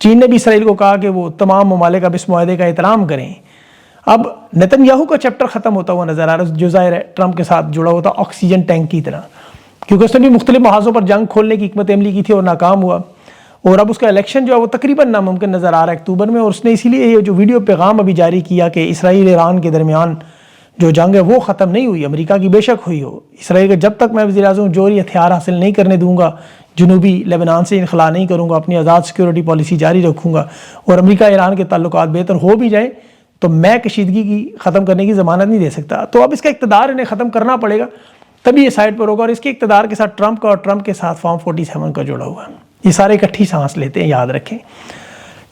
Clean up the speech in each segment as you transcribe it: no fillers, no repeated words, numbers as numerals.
چین نے بھی اسرائیل کو کہا کہ وہ تمام ممالک اب اس معاہدے کا احترام کریں. اب نتن یاہو کا چیپٹر ختم ہوتا ہوا نظر آ رہا ہے، جو ظاہر ہے ٹرمپ کے ساتھ جڑا ہوا تھا آکسیجن ٹینک کی طرح، کیونکہ اس نے بھی مختلف محاذوں پر جنگ کھولنے کی حکمت عملی کی تھی اور ناکام ہوا. اور اب اس کا الیکشن جو ہے وہ تقریباً ناممکن نظر آ رہا ہے اکتوبر میں. اور اس نے اسی لیے یہ جو ویڈیو پیغام ابھی جاری کیا کہ اسرائیل ایران کے درمیان جو جنگ ہے وہ ختم نہیں ہوئی، امریکہ کی بے شک ہوئی ہو، اسرائیل کا جب تک میں وزیر اعظم جوہری ہتھیار حاصل نہیں کرنے دوں گا، جنوبی لبنان سے انخلا نہیں کروں گا، اپنی آزاد سیکورٹی پالیسی جاری رکھوں گا، اور امریکہ ایران کے تعلقات بہتر ہو بھی جائیں تو میں کشیدگی کی ختم کرنے کی ضمانت نہیں دے سکتا. تو اب اس کا اقتدار انہیں ختم کرنا پڑے گا، تبھی یہ سائڈ پر ہوگا. اور اس کے اقتدار کے ساتھ ٹرمپ کا اور ٹرمپ کے ساتھ فارم 47 کا جڑا ہوا ہے. یہ سارے اکٹھی سانس لیتے ہیں، یاد رکھیں.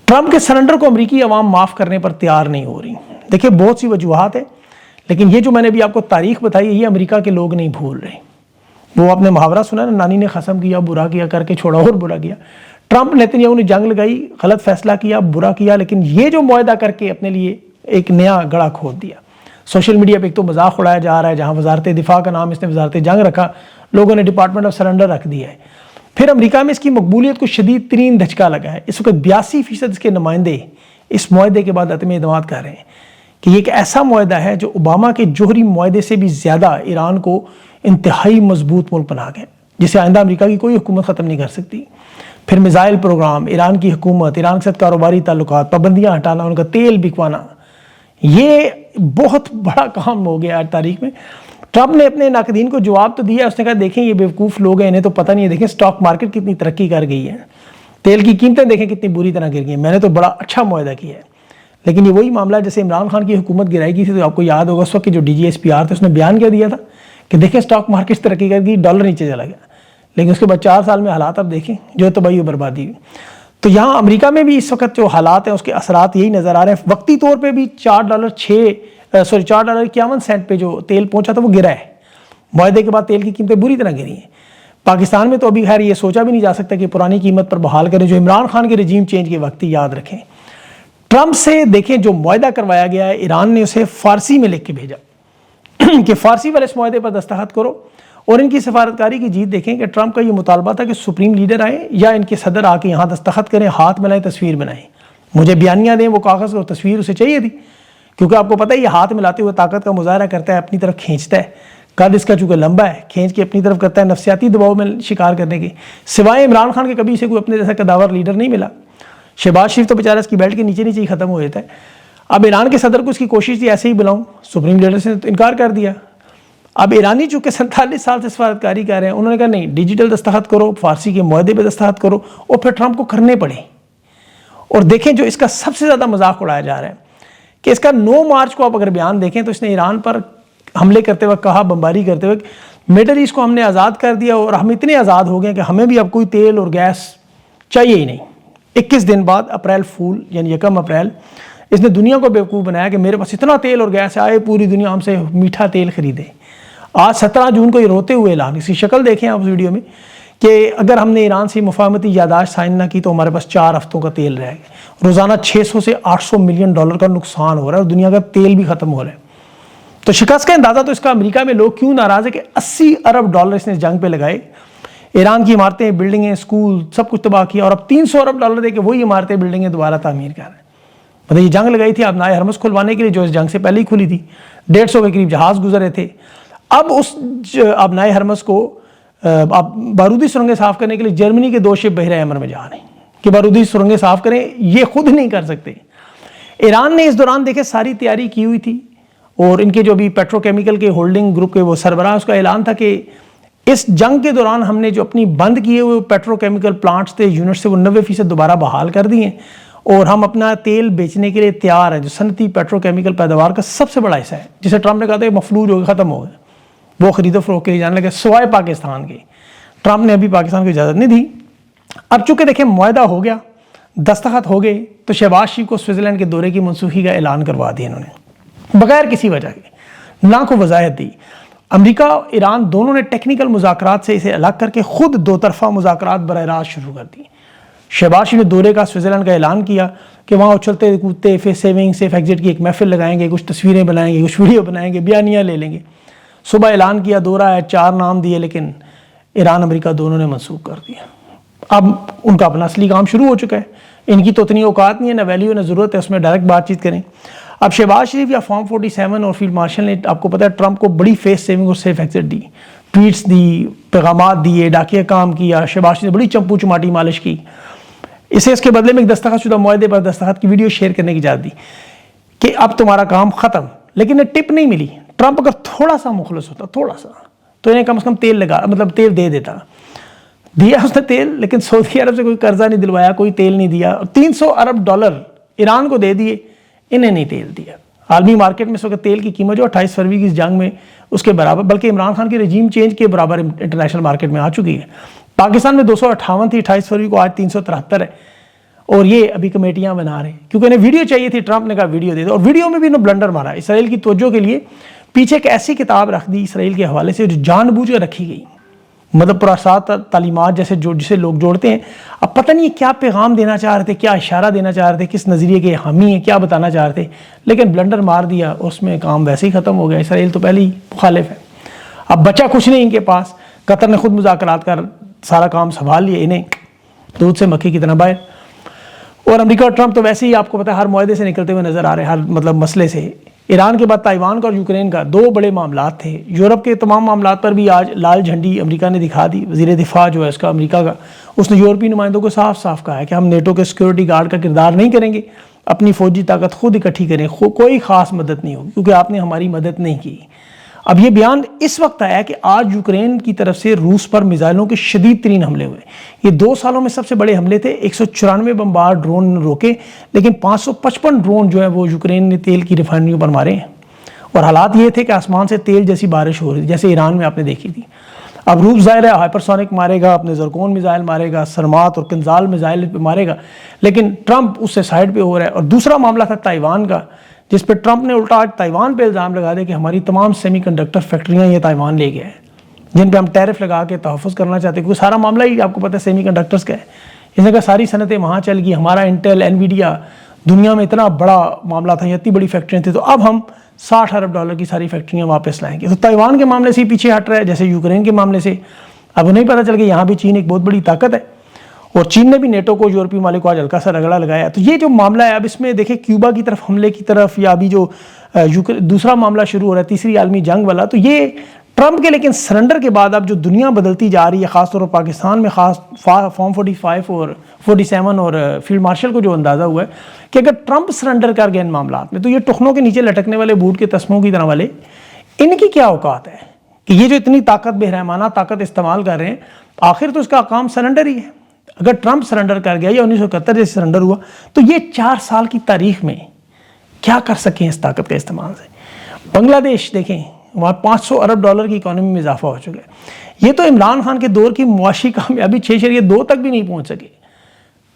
ٹرمپ کے سرنڈر کو امریکی عوام معاف کرنے پر تیار نہیں ہو رہی. دیکھیں بہت سی وجوہات ہیں، لیکن یہ جو میں نے بھی آپ کو تاریخ بتائی ہے یہ امریکہ کے لوگ نہیں بھول رہے. وہ آپ نے محاورہ سنا نا، نانی نے قسم کیا برا کیا کر کے چھوڑا اور برا کیا. ٹرمپ نیتن یاہو نے جنگ لگائی، غلط فیصلہ کیا، برا کیا، لیکن یہ جو معاہدہ کر کے اپنے لیے ایک نیا گڑھا کھود دیا. سوشل میڈیا پہ ایک تو مذاق اڑایا جا رہا ہے، جہاں وزارت دفاع کا نام اس نے وزارت جنگ رکھا، لوگوں نے ڈپارٹمنٹ آف سرنڈر رکھ دیا ہے. پھر امریکہ میں اس کی مقبولیت کو شدید ترین دھچکا لگا ہے. اس وقت 82% اس کے نمائندے اس معاہدے کے بعد عدم اعتماد کر رہے ہیں کہ یہ ایک ایسا معاہدہ ہے جو اوباما کے جوہری معاہدے سے بھی زیادہ ایران کو انتہائی مضبوط ملک بنا گیا، جسے آئندہ امریکہ کی کوئی حکومت ختم نہیں کر سکتی. پھر میزائل پروگرام، ایران کی حکومت، ایران کے ساتھ کاروباری تعلقات، پابندیاں ہٹانا، ان کا تیل بکوانا، یہ بہت بڑا کام ہو گیا آج تاریخ میں. ٹرمپ نے اپنے ناقدین کو جواب تو دیا، اس نے کہا دیکھیں یہ بیوقوف لوگ ہیں، انہیں تو پتہ نہیں ہے، دیکھیں سٹاک مارکیٹ کتنی ترقی کر گئی ہے، تیل کی قیمتیں دیکھیں کتنی بری طرح گر گئی ہیں، میں نے تو بڑا اچھا معاہدہ کیا ہے. لیکن یہ وہی معاملہ جیسے عمران خان کی حکومت گرائی گئی تھی، تو آپ کو یاد ہوگا اس وقت جو DGSPR تھے اس نے بیان کیا دیا تھا کہ دیکھیں سٹاک مارکیٹ ترقی کر گئی، ڈالر نیچے چلا گیا. لیکن اس کے بعد 4 سال میں حالات اب دیکھیں جو تباہی و بربادی ہوئی. تو یہاں امریکہ میں بھی اس وقت جو حالات ہیں اس کے اثرات یہی نظر آ رہے ہیں. وقتی طور پہ بھی $4.51 پہ جو تیل پہنچا تھا وہ گرا ہے. معاہدے کے بعد تیل کی قیمتیں بری طرح گری ہیں. پاکستان میں تو ابھی خیر یہ سوچا بھی نہیں جا سکتا کہ پرانی قیمت پر بحال کریں، جو عمران خان کے رجیم چینج کے وقت ہی یاد رکھیں. ٹرمپ سے دیکھیں جو معاہدہ کروایا گیا ہے، ایران نے اسے فارسی میں لکھ کے بھیجا کہ فارسی والے اس معاہدے پر دستخط کرو. اور ان کی سفارتکاری کی جیت دیکھیں کہ ٹرمپ کا یہ مطالبہ تھا کہ سپریم لیڈر آئیں یا ان کے صدر آ کے یہاں دستخط کریں، ہاتھ ملائیں، تصویر بنائیں، مجھے بیانیہ دیں، وہ کاغذ اور تصویر اسے چاہیے تھی. کیونکہ آپ کو پتہ ہے یہ ہاتھ ملاتے ہوئے طاقت کا مظاہرہ کرتا ہے، اپنی طرف کھینچتا ہے، قد اس کا چونکہ لمبا ہے، کھینچ کے اپنی طرف کرتا ہے، نفسیاتی دباؤ میں شکار کرنے کے. سوائے عمران خان کے کبھی اسے کوئی اپنے جیسا قداور لیڈر نہیں ملا. شہباز شریف تو بیچارہ اس کی بیلٹ کے نیچے نیچے ہی ختم ہو جاتا ہے. اب ایران کے صدر کو اس کی کوشش تھی ایسے ہی بلاؤں، سپریم لیڈر سے انکار کر دیا. اب ایرانی چونکہ 47 سال سے سفارتکاری کر رہے ہیں، انہوں نے کہا نہیں، ڈیجیٹل دستخط کرو، فارسی کے معاہدے پہ دستخط کرو، اور پھر ٹرمپ کو کرنے پڑے. اور دیکھیں جو اس کا سب سے زیادہ مذاق اڑایا جا رہا ہے کہ اس کا 9 مارچ کو آپ اگر بیان دیکھیں تو اس نے ایران پر حملے کرتے وقت کہا، بمباری کرتے وقت، میڈل ایسٹ کو ہم نے آزاد کر دیا اور ہم اتنے آزاد ہو گئے کہ ہمیں بھی اب کوئی تیل اور گیس چاہیے ہی نہیں. 21 دن بعد اپریل فول یعنی 1 اپریل اس نے دنیا کو بیوقوف بنایا کہ میرے پاس اتنا تیل اور گیس آئے، پوری دنیا ہم سے میٹھا تیل خریدے. آج 17 جون کو یہ روتے ہوئے اعلان، اس کی شکل دیکھیں آپ اس ویڈیو میں، کہ اگر ہم نے ایران سے مفاہمتی یادداشت سائن نہ کی تو ہمارے پاس 4 ہفتوں کا تیل رہے گا. روزانہ 600 سے 800 ملین ڈالر کا نقصان ہو رہا ہے اور دنیا کا تیل بھی ختم ہو رہا ہے. تو شکست کا اندازہ تو اس کا امریکہ میں لوگ کیوں ناراض ہے کہ 80 ارب ڈالر اس نے جنگ پہ لگائے، ایران کی عمارتیں، بلڈنگیں، اسکول سب کچھ تباہ کیا، اور اب 300 ارب ڈالر دے کے وہی عمارتیں، بلڈنگیں دوبارہ تعمیر کر رہے ہیں. مطلب یہ جنگ لگائی تھی آبنائے ہرمز کھلوانے کے لیے جو اس جنگ سے پہلے ہی کھلی تھی. 150 کے قریب جہاز گزرے تھے. اب اس آبنائے ہرمز کو بارودی سرنگیں صاف کرنے کے لیے جرمنی کے 2 شپ بحیرہ احمر میں جا رہے ہیں کہ بارودی سرنگیں صاف کریں، یہ خود نہیں کر سکتے. ایران نے اس دوران دیکھے ساری تیاری کی ہوئی تھی، اور ان کے جو بھی پیٹرو کیمیکل کے ہولڈنگ گروپ کے وہ سربراہ، اس کا اعلان تھا کہ اس جنگ کے دوران ہم نے جو اپنی بند کیے ہوئے پیٹرو کیمیکل پلانٹس تھے، یونٹ سے، وہ 90% دوبارہ بحال کر دیے، اور ہم اپنا تیل بیچنے کے لیے تیار ہیں، جو صنعتی پیٹرو کیمیکل پیداوار کا سب سے بڑا حصہ ہے، جسے ٹرمپ نے کہا تھا مفلوج ہو گئے، ختم ہو گئے، وہ خرید و فروخت کے لیے جانے لگے سوائے پاکستان کے. ٹرمپ نے ابھی پاکستان کو اجازت نہیں دی. اب چونکہ دیکھیں معاہدہ ہو گیا، دستخط ہو گئے، تو شہباز شریف کو سوئٹزرلینڈ کے دورے کی منسوخی کا اعلان کروا دیا انہوں نے، بغیر کسی وجہ کے، نہ کو وضاحت دی. امریکہ اور ایران دونوں نے ٹیکنیکل مذاکرات سے اسے الگ کر کے خود 2 طرفہ مذاکرات براہ راست شروع کر دی. شہباز شریف نے دورے کا سوئٹزرلینڈ کا اعلان کیا کہ وہاں اچھلتے کودتے سیونگ سیف ایگزٹ کی ایک محفل لگائیں گے، کچھ تصویریں بنائیں گے، کچھ ویڈیو بنائیں گے، بیانیہ لے لیں گے. صبح اعلان کیا، دورہ ہے، 4 نام دیے، لیکن ایران امریکہ دونوں نے منسوخ کر دیا. اب ان کا اپنا اصلی کام شروع ہو چکا ہے. ان کی تو اتنی اوقات نہیں ہے، نہ ویلیو نہ ضرورت ہے اس میں ڈائریکٹ بات چیت کریں. اب شہباز شریف یا فارم 47 اور فیلڈ مارشل نے آپ کو پتا ہے ٹرمپ کو بڑی فیس سیونگ اور سیف ایگزٹ دی، ٹویٹس دی، پیغامات دیے، ڈاکیہ کام کیا. شہباز شریف نے بڑی چمپو چماٹی مالش کی. اسے اس کے بدلے میں ایک دستخط شدہ معاہدے پر دستخط کی ویڈیو شیئر کرنے کی اجازت دی کہ اب تمہارا کام ختم. لیکن ٹپ نہیں ملی. ٹرمپ اگر تھوڑا سا مخلص ہوتا، تھوڑا سا، تو انہیں کم از کم تیل تیل دے دیتا. دیا اس نے تیل، لیکن سعودی عرب سے کوئی قرضہ نہیں دلوایا، کوئی تیل نہیں دیا. 300 ارب ڈالر ایران کو دے دیے، انہیں نہیں تیل دیا. عالمی مارکیٹ میں اس وقت تیل کی قیمت جو 28 فروری کی اس جنگ میں اس کے برابر، بلکہ عمران خان کی رجیم چینج کے برابر انٹرنیشنل مارکیٹ میں آ چکی ہے. پاکستان میں 258 تھی 28 فروری کو، آج 373 ہے. اور یہ ابھی کمیٹیاں بنا رہے ہیں کیونکہ انہیں ویڈیو چاہیے تھی. ٹرمپ نے کہا ویڈیو دے دو، اور ویڈیو میں بھی انہوں بلنڈر مارا اسرائیل کی توجہ کے لیے. پیچھے ایک ایسی کتاب رکھ دی اسرائیل کے حوالے سے جو جان بوجھ کر رکھی گئی، مطلب پراسات تعلیمات جسے لوگ جوڑتے ہیں. اب پتہ نہیں کیا پیغام دینا چاہ رہے تھے، کیا اشارہ دینا چاہ رہے تھے، کس نظریے کے حامی ہیں، کیا بتانا چاہ رہے تھے، لیکن بلنڈر مار دیا. اس میں کام ویسے ہی ختم ہو گیا. اسرائیل تو پہلے ہی مخالف ہے. اب بچہ کچھ نہیں ان کے پاس. قطر نے خود مذاکرات کر سارا کام سنبھال لیا، انہیں دودھ سے مکھی کی طرح باہر. اور امریکہ اور ٹرمپ تو ویسے ہی آپ کو پتہ ہے ہر معاہدے سے نکلتے ہوئے نظر آ رہے ہیں، ہر مسئلے سے. ایران کے بعد تائیوان کا اور یوکرین کا 2 بڑے معاملات تھے. یورپ کے تمام معاملات پر بھی آج لال جھنڈی امریکہ نے دکھا دی. وزیر دفاع جو ہے اس کا امریکہ کا، اس نے یورپی نمائندوں کو صاف صاف کہا ہے کہ ہم نیٹو کے سیکورٹی گارڈ کا کردار نہیں کریں گے، اپنی فوجی طاقت خود اکٹھی کریں، کوئی خاص مدد نہیں ہوگی کیونکہ آپ نے ہماری مدد نہیں کی. اب یہ بیان اس وقت آیا کہ آج یوکرین کی طرف سے روس پر میزائلوں کے شدید ترین حملے ہوئے. یہ 2 سالوں میں سب سے بڑے حملے تھے. 194 بمبار ڈرون روکے، لیکن 555 ڈرون جو ہے وہ یوکرین نے تیل کی ریفائنریوں پر مارے ہیں. اور حالات یہ تھے کہ آسمان سے تیل جیسی بارش ہو رہی تھی جیسے ایران میں آپ نے دیکھی تھی. اب روس ظاہر ہے ہائپرسونک مارے گا، اپنے زرکون میزائل مارے گا، سرمات اور کنزال میزائل پہ مارے گا، لیکن ٹرمپ اس سے سائڈ پہ ہو رہا ہے. اور دوسرا معاملہ تھا تائیوان کا، جس پہ ٹرمپ نے الٹا آج تائیوان پہ الزام لگا دیا کہ ہماری تمام سیمی کنڈکٹر فیکٹریاں یہ تائیوان لے گیا ہے، جن پہ ہم ٹیرف لگا کے تحفظ کرنا چاہتے ہیں، کیونکہ سارا معاملہ ہی آپ کو پتہ ہے سیمی کنڈکٹرز کا ہے. اس نے کہا ساری صنعتیں وہاں چل گئی، ہمارا انٹیل انویڈیا دنیا میں اتنا بڑا معاملہ تھا، اتنی بڑی فیکٹریاں تھیں، تو اب ہم 60 ارب ڈالر کی ساری فیکٹریاں واپس لائیں گے. تو تائیوان کے معاملے سے ہی پیچھے ہٹ رہا ہے جیسے یوکرین کے معاملے سے. اب انہیں پتہ چل گیا یہاں بھی چین ایک بہت بڑی طاقت ہے، اور چین نے بھی نیٹو کو، یورپی ممالک کو آج ہلکا سا رگڑا لگایا. تو یہ جو معاملہ ہے اب اس میں دیکھیں کیوبا کی طرف حملے کی طرف، یا ابھی جو دوسرا معاملہ شروع ہو رہا ہے تیسری عالمی جنگ والا، تو یہ ٹرمپ کے لیکن سرنڈر کے بعد اب جو دنیا بدلتی جا رہی ہے، خاص طور پر پاکستان میں، خاص فارم 45 اور 47 اور فیلڈ مارشل کو جو اندازہ ہوا ہے کہ اگر ٹرمپ سرنڈر کر گئے ان معاملات میں، تو یہ ٹخنوں کے نیچے لٹکنے والے بوٹ کے تسموں کی طرح والے ان کی کیا اوقات ہے کہ یہ جو اتنی طاقت، بے رحمانہ طاقت استعمال کر رہے ہیں، آخر تو اس کا کام سرنڈر ہی ہے. اگر ٹرمپ سرنڈر کر گیا یا 1971 جیسے سرنڈر ہوا، تو یہ 4 سال کی تاریخ میں کیا کر سکیں اس طاقت کے استعمال سے. بنگلہ دیش دیکھیں، وہاں 500 ارب ڈالر کی اکانومی میں اضافہ ہو چکا ہے. یہ تو عمران خان کے دور کی معاشی کامیابی 6.2 تک بھی نہیں پہنچ سکے.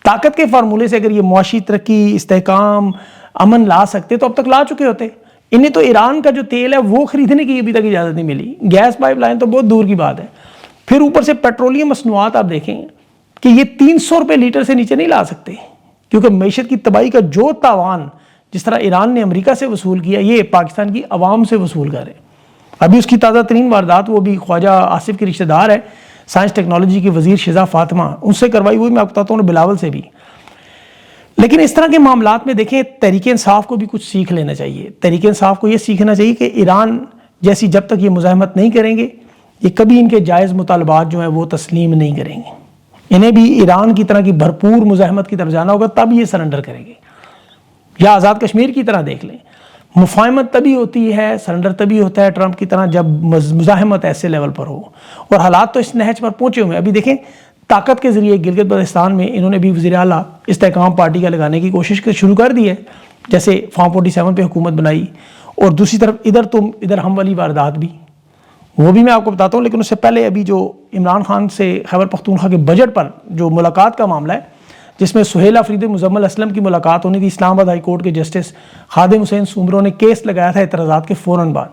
طاقت کے فارمولے سے اگر یہ معاشی ترقی، استحکام، امن لا سکتے تو اب تک لا چکے ہوتے. انہیں تو ایران کا جو تیل ہے وہ خریدنے کی ابھی تک اجازت نہیں ملی. گیس پائپ لائن تو بہت دور کی بات ہے. پھر اوپر سے پیٹرولیم مصنوعات آپ دیکھیں کہ یہ 300 روپے لیٹر سے نیچے نہیں لا سکتے، کیونکہ معیشت کی تباہی کا جو تاوان جس طرح ایران نے امریکہ سے وصول کیا، یہ پاکستان کی عوام سے وصول کر رہے ہیں. ابھی اس کی تازہ ترین واردات وہ بھی خواجہ آصف کی رشتہ دار ہے، سائنس ٹیکنالوجی کی وزیر شزا فاطمہ، ان سے کروائی ہوئی، میں آپ بتاتا ہوں بلاول سے بھی. لیکن اس طرح کے معاملات میں دیکھیں تحریک انصاف کو بھی کچھ سیکھ لینا چاہیے. تحریک انصاف کو یہ سیکھنا چاہیے کہ ایران جیسی جب تک یہ مزاحمت نہیں کریں گے، یہ کبھی ان کے جائز مطالبات جو ہیں وہ تسلیم نہیں کریں گے. انہیں بھی ایران کی طرح کی بھرپور مزاحمت کی طرف جانا ہوگا، تب یہ سرنڈر کریں گے. یا آزاد کشمیر کی طرح دیکھ لیں، مفاہمت تبھی ہوتی ہے، سرنڈر تبھی ہوتا ہے ٹرمپ کی طرح جب مزاحمت ایسے لیول پر ہو. اور حالات تو اس نہج پر پہنچے ہوئے ہیں. ابھی دیکھیں طاقت کے ذریعے گلگت بلتستان میں انہوں نے بھی وزیر اعلیٰ استحکام پارٹی کا لگانے کی کوشش شروع کر دی ہے، جیسے فارم 47 پہ حکومت بنائی. اور دوسری طرف ادھر ہم والی واردات بھی، وہ بھی میں آپ کو بتاتا ہوں. لیکن اس سے پہلے ابھی جو عمران خان سے خیبر پختونخوا کے بجٹ پر جو ملاقات کا معاملہ ہے، جس میں سہیل آفریدی مزمل اسلم کی ملاقات ہونی تھی، اسلام آباد ہائی کورٹ کے جسٹس خادم حسین سومرو نے کیس لگایا تھا اعتراضات کے فوراً بعد.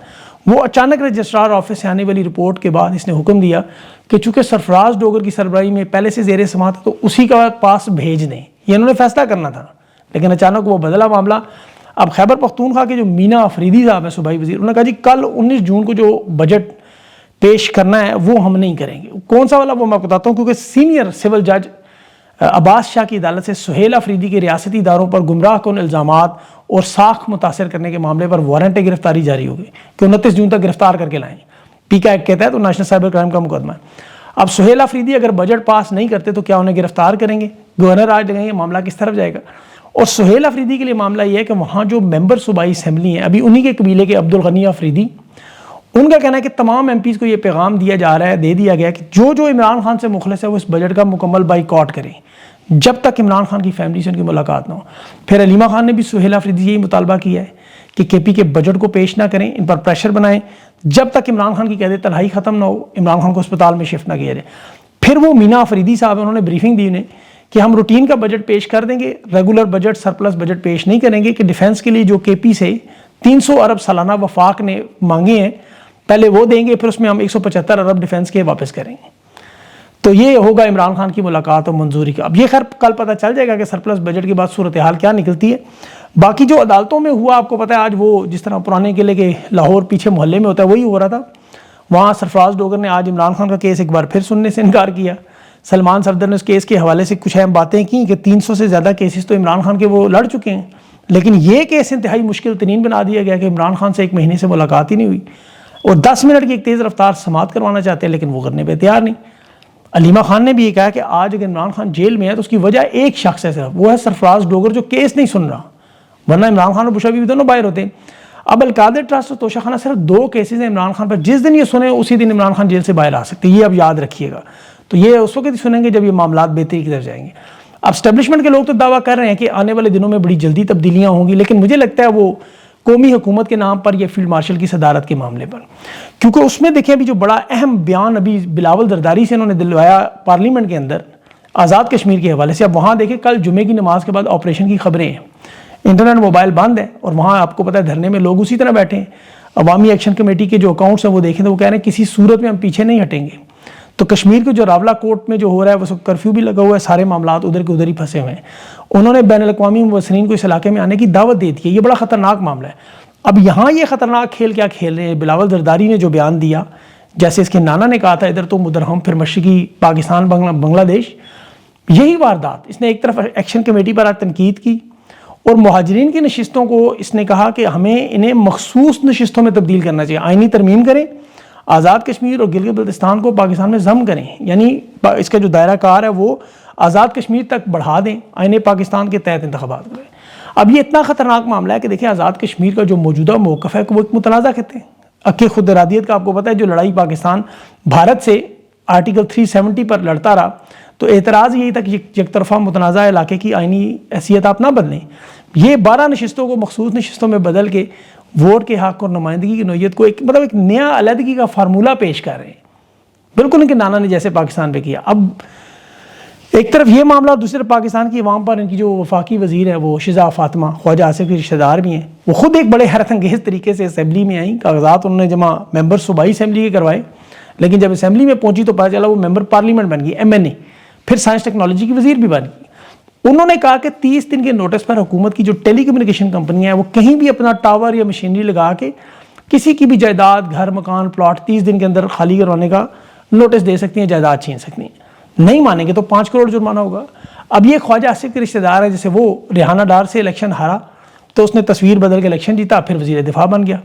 وہ اچانک رجسٹرار آفس سے آنے والی رپورٹ کے بعد اس نے حکم دیا کہ چونکہ سرفراز ڈوگر کی سربراہی میں پہلے سے زیر سماعت ہے تو اسی کا پاس بھیج دیں. یہ انہوں نے فیصلہ کرنا تھا، لیکن اچانک وہ بدلا معاملہ. اب خیبر پختونخوا کے جو مینا آفریدی صاحب ہیں صوبائی وزیر، انہوں نے کہا جی کل 19 جون کو جو بجٹ پیش کرنا ہے وہ ہم نہیں کریں گے. کون سا والا وہ میں بتاتا ہوں، کیونکہ سینئر سول جج عباس شاہ کی عدالت سے سہیل آفریدی کے ریاستی اداروں پر گمراہ کن الزامات اور ساکھ متاثر کرنے کے معاملے پر وارنٹ گرفتاری جاری ہو گئی کہ 29 جون تک گرفتار کر کے لائیں. پی کا ایکٹ کہتا ہے تو نیشنل سائبر کرائم کا مقدمہ ہے. اب سہیل آفریدی اگر بجٹ پاس نہیں کرتے تو کیا انہیں گرفتار کریں گے؟ گورنر آج لگائیں گے, معاملہ کس طرف جائے گا؟ اور سہیل آفریدی کے لیے معاملہ یہ ہے کہ وہاں جو ممبر صوبائی اسمبلی ہیں, ابھی انہی کے قبیلے کے عبدالغنی آفریدی, ان کا کہنا ہے کہ تمام ایم پیز کو یہ پیغام دیا جا رہا ہے, دے دیا گیا کہ جو جو عمران خان سے مخلص ہے وہ اس بجٹ کا مکمل بائیکاٹ کریں جب تک عمران خان کی فیملی سے ان کی ملاقات نہ ہو. پھر علیمہ خان نے بھی سہیل آفریدی یہی مطالبہ کیا ہے کہ کے پی کے بجٹ کو پیش نہ کریں, ان پر پریشر بنائیں جب تک عمران خان کی قید تنہائی ختم نہ ہو, عمران خان کو اسپتال میں شفٹ نہ کیا جائے. پھر وہ مینا آفریدی صاحب انہوں نے بریفنگ دی انہیں کہ ہم روٹین کا بجٹ پیش کر دیں گے, ریگولر بجٹ سرپلس بجٹ پیش نہیں کریں گے, کہ ڈیفنس کے لیے جو کے پی سے 300 ارب سالانہ وفاق نے مانگے ہیں پہلے وہ دیں گے, پھر اس میں ہم 175 ارب ڈیفنس کے واپس کریں گے. تو یہ ہوگا عمران خان کی ملاقات اور منظوری کا. اب یہ خیر کل پتہ چل جائے گا کہ سرپلس بجٹ کے بعد صورتحال کیا نکلتی ہے. باقی جو عدالتوں میں ہوا آپ کو پتہ ہے, آج وہ جس طرح پرانے قلعے کے لاہور پیچھے محلے میں ہوتا ہے وہی ہو رہا تھا. وہاں سرفراز ڈوگر نے آج عمران خان کا کیس ایک بار پھر سننے سے انکار کیا. سلمان صفدر نے اس کیس کے حوالے سے کچھ اہم باتیں کی کہ 300 سے زیادہ کیسز تو عمران خان کے وہ لڑ چکے ہیں, لیکن یہ کیس انتہائی مشکل ترین بنا دیا گیا کہ عمران خان سے 1 مہینے سے ملاقات ہی نہیں ہوئی اور 10 منٹ کی ایک تیز رفتار سماعت کروانا چاہتے ہیں لیکن وہ کرنے پہ تیار نہیں. علیمہ خان نے بھی یہ کہا کہ آج اگر عمران خان جیل میں ہے تو اس کی وجہ ایک شخص ہے صرف, وہ ہے سرفراز ڈوگر جو کیس نہیں سن رہا, ورنہ عمران خان اور بشا بھی دونوں باہر ہوتے ہیں. اب القادر ٹرسٹ اور توشہ خانہ صرف 2 کیسز ہیں عمران خان پر, جس دن یہ سنیں اسی دن عمران خان جیل سے باہر آ سکتے ہیں, یہ اب یاد رکھیے گا. تو یہ اس وقت ہی سنیں گے جب یہ معاملات بہتری کی طرف جائیں گے. اب اسٹیبلشمنٹ کے لوگ تو دعویٰ کر رہے ہیں کہ آنے والے دنوں میں بڑی جلدی تبدیلیاں ہوں گی, لیکن مجھے لگتا ہے وہ قومی حکومت کے نام پر یا فیلڈ مارشل کی صدارت کے معاملے پر, کیونکہ اس میں دیکھیں ابھی جو بڑا اہم بیان ابھی بلاول زرداری سے انہوں نے دلوایا پارلیمنٹ کے اندر آزاد کشمیر کے حوالے سے. اب وہاں دیکھیں کل جمعے کی نماز کے بعد آپریشن کی خبریں ہیں, انٹرنیٹ موبائل بند ہے اور وہاں آپ کو پتہ ہے دھرنے میں لوگ اسی طرح بیٹھے ہیں. عوامی ایکشن کمیٹی کے جو اکاؤنٹس ہیں وہ دیکھیں تو وہ کہہ رہے ہیں کسی صورت میں ہم پیچھے نہیں ہٹیں گے. تو کشمیر کے جو راولہ کوٹ میں جو ہو رہا ہے وہ کرفیو بھی لگا ہوا ہے, سارے معاملات ادھر کے ادھر ہی پھنسے ہوئے ہیں. انہوں نے بین الاقوامی مبصرین کو اس علاقے میں آنے کی دعوت دے دی ہے, یہ بڑا خطرناک معاملہ ہے. اب یہاں یہ خطرناک کھیل کیا کھیل رہے ہیں؟ بلاول زرداری نے جو بیان دیا, جیسے اس کے نانا نے کہا تھا ادھر تو مدرہم پھر مشرقی پاکستان بنگلہ دیش, یہی واردات. اس نے ایک طرف ایکشن کمیٹی پر آج تنقید کی اور مہاجرین کی نشستوں کو اس نے کہا کہ ہمیں انہیں مخصوص نشستوں میں تبدیل کرنا چاہیے, آئینی ترمیم کریں, آزاد کشمیر اور گلگت بلتستان کو پاکستان میں ضم کریں, یعنی اس کا جو دائرہ کار ہے وہ آزاد کشمیر تک بڑھا دیں, آئین پاکستان کے تحت انتخابات کریں. اب یہ اتنا خطرناک معاملہ ہے کہ دیکھیں آزاد کشمیر کا جو موجودہ موقف ہے وہ ایک متنازع کہتے ہیں کہ خود ارادیت کا. آپ کو پتہ ہے جو لڑائی پاکستان بھارت سے آرٹیکل 370 پر لڑتا رہا, تو اعتراض یہی تھا کہ یک طرفہ متنازع علاقے کی آئینی حیثیت آپ نہ بدلیں. یہ 12 نشستوں کو مخصوص نشستوں میں بدل کے ووٹ کے حق اور نمائندگی کی نوعیت کو ایک نیا علیحدگی کا فارمولہ پیش کر رہے ہیں, بالکل ان کے نانا نے جیسے پاکستان پہ کیا. اب ایک طرف یہ معاملہ, دوسری طرف پاکستان کی عوام پر ان کی جو وفاقی وزیر ہے وہ شزا فاطمہ خواجہ آصف کی رشتہ دار بھی ہیں, وہ خود ایک بڑے حیرت انگیز طریقے سے اسمبلی میں آئیں. کاغذات انہوں نے جمع ممبر صوبائی اسمبلی کے کروائے, لیکن جب اسمبلی میں پہنچی تو پتہ چلا وہ ممبر پارلیمنٹ بن گئی, MNA, پھر سائنس ٹیکنالوجی کی وزیر بھی بن گئی. انہوں نے کہا کہ 30 دن کے نوٹس پر حکومت کی جو ٹیلی کمیونیکیشن کمپنیاں ہیں وہ کہیں بھی اپنا ٹاور یا مشینری لگا کے کسی کی بھی جائیداد, گھر, مکان, پلاٹ 30 دن کے اندر خالی کروانے کا نوٹس دے سکتی ہیں, جائیداد چھین سکتی ہیں. نہیں مانیں گے تو 5 کروڑ جرمانہ ہوگا. اب یہ خواجہ آصف کے رشتہ دار ہے, جیسے وہ ریحانہ ڈار سے الیکشن ہارا تو اس نے تصویر بدل کے الیکشن جیتا, پھر وزیر دفاع بن گیا.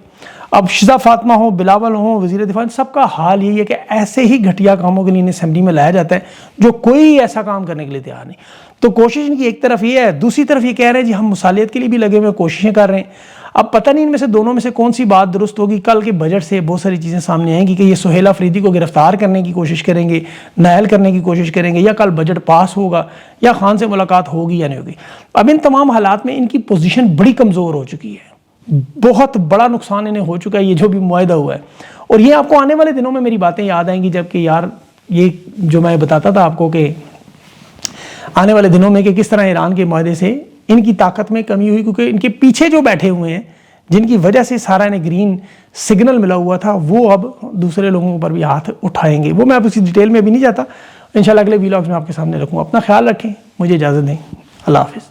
اب شزا فاطمہ ہوں, بلاول ہوں, وزیر دفاع, سب کا حال یہی ہے کہ ایسے ہی گھٹیا کاموں کے لیے انہیں اسمبلی میں لایا جاتا ہے جو کوئی ایسا کام کرنے کے لیے تیار نہیں. تو کوشش ان کی ایک طرف یہ ہے, دوسری طرف یہ کہہ رہے ہیں جی ہم مصالحت کے لیے بھی لگے ہوئے کوششیں کر رہے ہیں. اب پتہ نہیں ان میں سے دونوں میں سے کون سی بات درست ہوگی. کل کے بجٹ سے بہت ساری چیزیں سامنے آئیں گی کہ یہ سہیل آفریدی کو گرفتار کرنے کی کوشش کریں گے, نائل کرنے کی کوشش کریں گے, یا کل بجٹ پاس ہوگا, یا خان سے ملاقات ہوگی یا نہیں ہوگی. اب ان تمام حالات میں ان کی پوزیشن بڑی کمزور ہو چکی ہے, بہت بڑا نقصان انہیں ہو چکا ہے یہ جو بھی معاہدہ ہوا ہے. اور یہ آپ کو آنے والے دنوں میں میری باتیں یاد آئیں گی, جبکہ یار یہ جو میں بتاتا تھا آپ کو کہ آنے والے دنوں میں کہ کس طرح ایران کے معاہدے سے ان کی طاقت میں کمی ہوئی, کیونکہ ان کے پیچھے جو بیٹھے ہوئے ہیں جن کی وجہ سے سارا انہیں گرین سگنل ملا ہوا تھا, وہ اب دوسرے لوگوں پر بھی ہاتھ اٹھائیں گے. وہ میں آپ اسی ڈیٹیل میں بھی نہیں جاتا, انشاءاللہ اگلے ویلاگز میں آپ کے سامنے رکھوں. اپنا خیال رکھیں, مجھے اجازت دیں, اللہ حافظ.